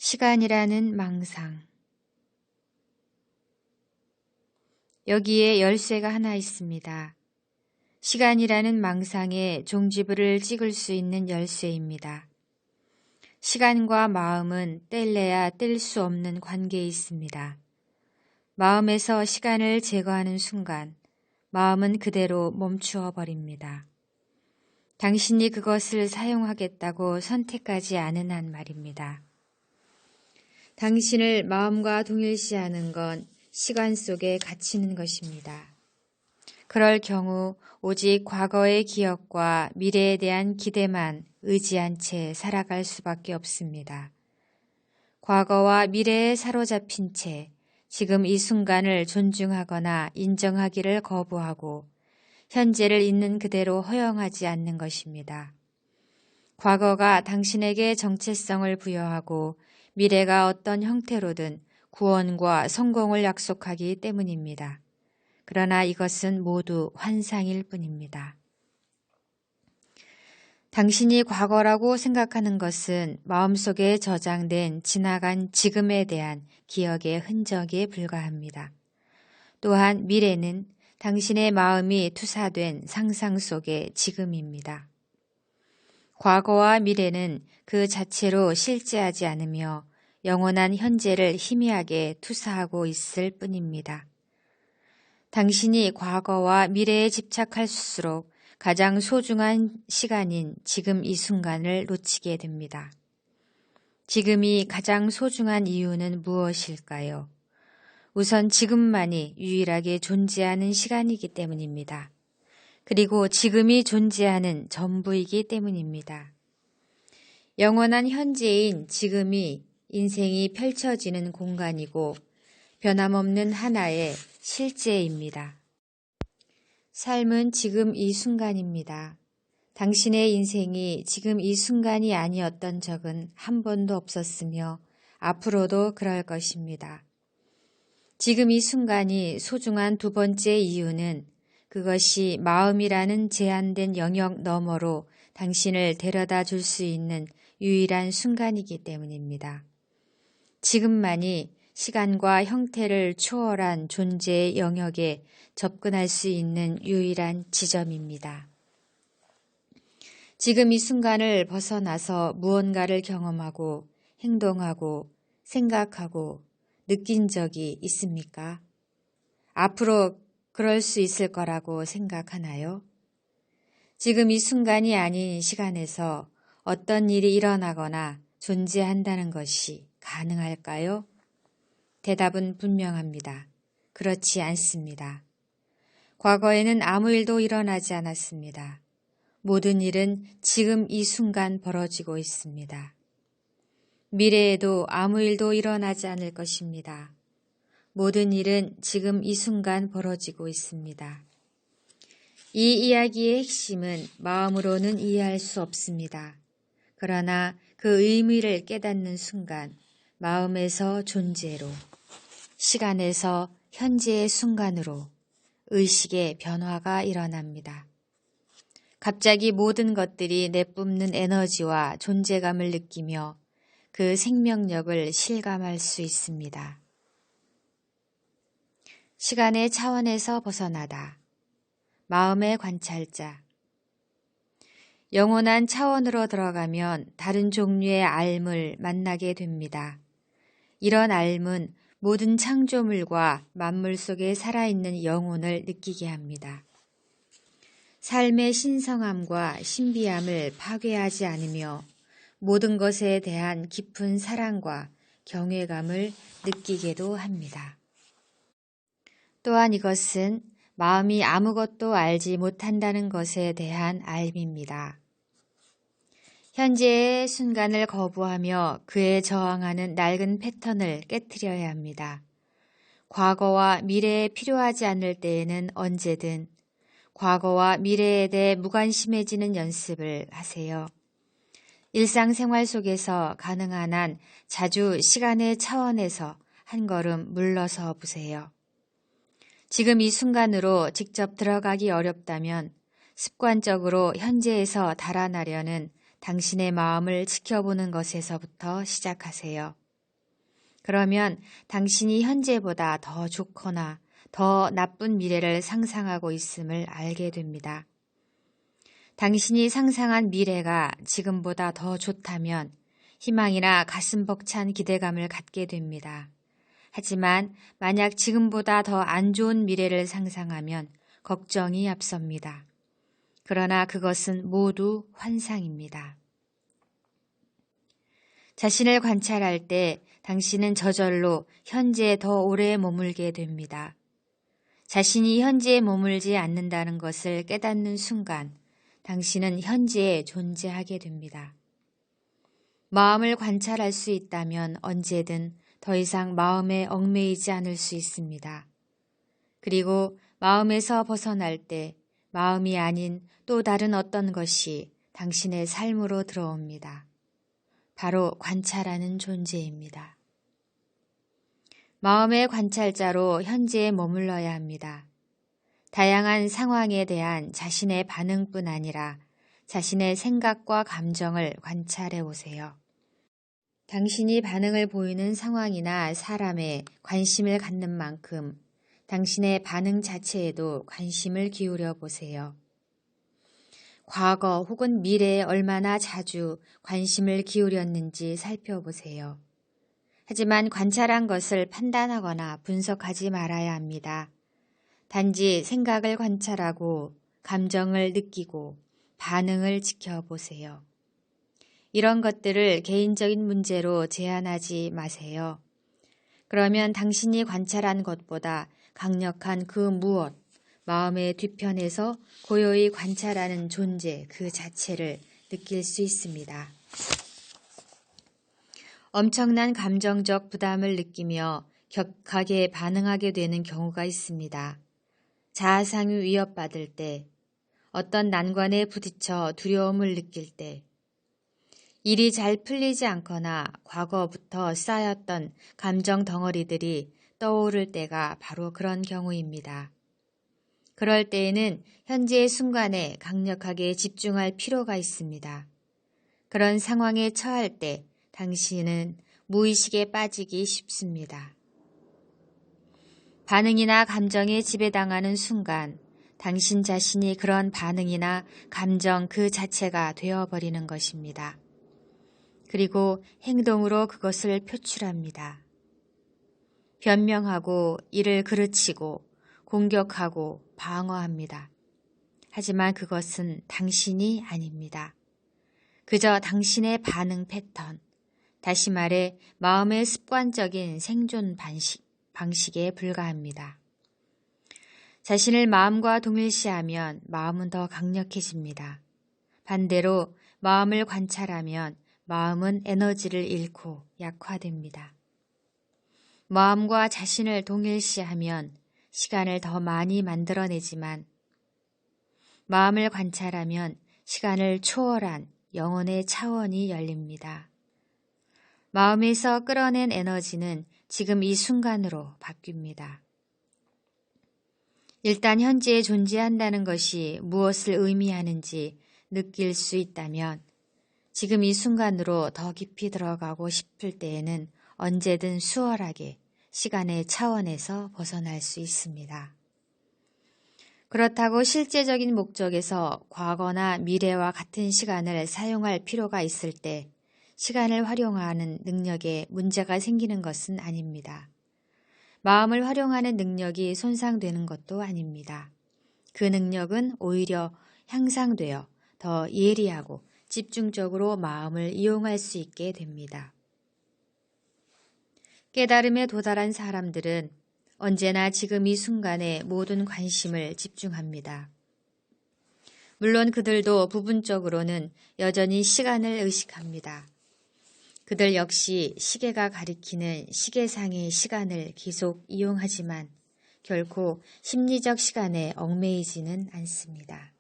시간이라는 망상. 여기에 열쇠가 하나 있습니다. 시간이라는 망상의 종지부를 찍을 수 있는 열쇠입니다. 시간과 마음은 뗄래야 뗄 수 없는 관계에 있습니다. 마음에서 시간을 제거하는 순간 마음은 그대로 멈추어 버립니다. 당신이 그것을 사용하겠다고 선택하지 않은 한 말입니다. 당신을 마음과 동일시하는 건 시간 속에 갇히는 것입니다. 그럴 경우 오직 과거의 기억과 미래에 대한 기대만 의지한 채 살아갈 수밖에 없습니다. 과거와 미래에 사로잡힌 채 지금 이 순간을 존중하거나 인정하기를 거부하고 현재를 있는 그대로 허용하지 않는 것입니다. 과거가 당신에게 정체성을 부여하고 미래가 어떤 형태로든 구원과 성공을 약속하기 때문입니다. 그러나 이것은 모두 환상일 뿐입니다. 당신이 과거라고 생각하는 것은 마음속에 저장된 지나간 지금에 대한 기억의 흔적에 불과합니다. 또한 미래는 당신의 마음이 투사된 상상 속의 지금입니다. 과거와 미래는 그 자체로 실제하지 않으며 영원한 현재를 희미하게 투사하고 있을 뿐입니다. 당신이 과거와 미래에 집착할수록 가장 소중한 시간인 지금 이 순간을 놓치게 됩니다. 지금이 가장 소중한 이유는 무엇일까요? 우선 지금만이 유일하게 존재하는 시간이기 때문입니다. 그리고 지금이 존재하는 전부이기 때문입니다. 영원한 현재인 지금이 인생이 펼쳐지는 공간이고 변함없는 하나의 실제입니다. 삶은 지금 이 순간입니다. 당신의 인생이 지금 이 순간이 아니었던 적은 한 번도 없었으며 앞으로도 그럴 것입니다. 지금 이 순간이 소중한 두 번째 이유는 그것이 마음이라는 제한된 영역 너머로 당신을 데려다 줄 수 있는 유일한 순간이기 때문입니다. 지금만이 시간과 형태를 초월한 존재의 영역에 접근할 수 있는 유일한 지점입니다. 지금 이 순간을 벗어나서 무언가를 경험하고 행동하고 생각하고 느낀 적이 있습니까? 앞으로 그럴 수 있을 거라고 생각하나요? 지금 이 순간이 아닌 시간에서 어떤 일이 일어나거나 존재한다는 것이 가능할까요? 대답은 분명합니다. 그렇지 않습니다. 과거에는 아무 일도 일어나지 않았습니다. 모든 일은 지금 이 순간 벌어지고 있습니다. 미래에도 아무 일도 일어나지 않을 것입니다. 모든 일은 지금 이 순간 벌어지고 있습니다. 이 이야기의 핵심은 마음으로는 이해할 수 없습니다. 그러나 그 의미를 깨닫는 순간 마음에서 존재로, 시간에서 현재의 순간으로 의식의 변화가 일어납니다. 갑자기 모든 것들이 내뿜는 에너지와 존재감을 느끼며 그 생명력을 실감할 수 있습니다. 시간의 차원에서 벗어나다. 마음의 관찰자. 영원한 차원으로 들어가면 다른 종류의 알물 만나게 됩니다. 이런 알문 모든 창조물과 만물 속에 살아있는 영혼을 느끼게 합니다. 삶의 신성함과 신비함을 파괴하지 않으며 모든 것에 대한 깊은 사랑과 경외감을 느끼게도 합니다. 또한 이것은 마음이 아무것도 알지 못한다는 것에 대한 알입니다. 현재의 순간을 거부하며 그에 저항하는 낡은 패턴을 깨트려야 합니다. 과거와 미래에 필요하지 않을 때에는 언제든 과거와 미래에 대해 무관심해지는 연습을 하세요. 일상생활 속에서 가능한 한 자주 시간의 차원에서 한 걸음 물러서 보세요. 지금 이 순간으로 직접 들어가기 어렵다면 습관적으로 현재에서 달아나려는 당신의 마음을 지켜보는 것에서부터 시작하세요. 그러면 당신이 현재보다 더 좋거나 더 나쁜 미래를 상상하고 있음을 알게 됩니다. 당신이 상상한 미래가 지금보다 더 좋다면 희망이나 가슴 벅찬 기대감을 갖게 됩니다. 하지만 만약 지금보다 더 안 좋은 미래를 상상하면 걱정이 앞섭니다. 그러나 그것은 모두 환상입니다. 자신을 관찰할 때 당신은 저절로 현재에 더 오래 머물게 됩니다. 자신이 현재에 머물지 않는다는 것을 깨닫는 순간 당신은 현재에 존재하게 됩니다. 마음을 관찰할 수 있다면 언제든 더 이상 마음에 얽매이지 않을 수 있습니다. 그리고 마음에서 벗어날 때 마음이 아닌 또 다른 어떤 것이 당신의 삶으로 들어옵니다. 바로 관찰하는 존재입니다. 마음의 관찰자로 현재에 머물러야 합니다. 다양한 상황에 대한 자신의 반응뿐 아니라 자신의 생각과 감정을 관찰해 보세요. 당신이 반응을 보이는 상황이나 사람에 관심을 갖는 만큼 당신의 반응 자체에도 관심을 기울여 보세요. 과거 혹은 미래에 얼마나 자주 관심을 기울였는지 살펴보세요. 하지만 관찰한 것을 판단하거나 분석하지 말아야 합니다. 단지 생각을 관찰하고 감정을 느끼고 반응을 지켜보세요. 이런 것들을 개인적인 문제로 제한하지 마세요. 그러면 당신이 관찰한 것보다 강력한 그 무엇, 마음의 뒤편에서 고요히 관찰하는 존재 그 자체를 느낄 수 있습니다. 엄청난 감정적 부담을 느끼며 격하게 반응하게 되는 경우가 있습니다. 자아상이 위협받을 때, 어떤 난관에 부딪혀 두려움을 느낄 때, 일이 잘 풀리지 않거나 과거부터 쌓였던 감정 덩어리들이 떠오를 때가 바로 그런 경우입니다. 그럴 때에는 현재의 순간에 강력하게 집중할 필요가 있습니다. 그런 상황에 처할 때 당신은 무의식에 빠지기 쉽습니다. 반응이나 감정에 지배당하는 순간 당신 자신이 그런 반응이나 감정 그 자체가 되어버리는 것입니다. 그리고 행동으로 그것을 표출합니다. 변명하고 이를 그르치고 공격하고 방어합니다. 하지만 그것은 당신이 아닙니다. 그저 당신의 반응 패턴, 다시 말해 마음의 습관적인 생존 방식에 불과합니다. 자신을 마음과 동일시하면 마음은 더 강력해집니다. 반대로 마음을 관찰하면 마음은 에너지를 잃고 약화됩니다. 마음과 자신을 동일시하면 시간을 더 많이 만들어내지만 마음을 관찰하면 시간을 초월한 영혼의 차원이 열립니다. 마음에서 끌어낸 에너지는 지금 이 순간으로 바뀝니다. 일단 현재에 존재한다는 것이 무엇을 의미하는지 느낄 수 있다면 지금 이 순간으로 더 깊이 들어가고 싶을 때에는 언제든 수월하게 시간의 차원에서 벗어날 수 있습니다. 그렇다고 실제적인 목적에서 과거나 미래와 같은 시간을 사용할 필요가 있을 때 시간을 활용하는 능력에 문제가 생기는 것은 아닙니다. 마음을 활용하는 능력이 손상되는 것도 아닙니다. 그 능력은 오히려 향상되어 더 예리하고 집중적으로 마음을 이용할 수 있게 됩니다. 깨달음에 도달한 사람들은 언제나 지금 이 순간에 모든 관심을 집중합니다. 물론 그들도 부분적으로는 여전히 시간을 의식합니다. 그들 역시 시계가 가리키는 시계상의 시간을 계속 이용하지만 결코 심리적 시간에 얽매이지는 않습니다.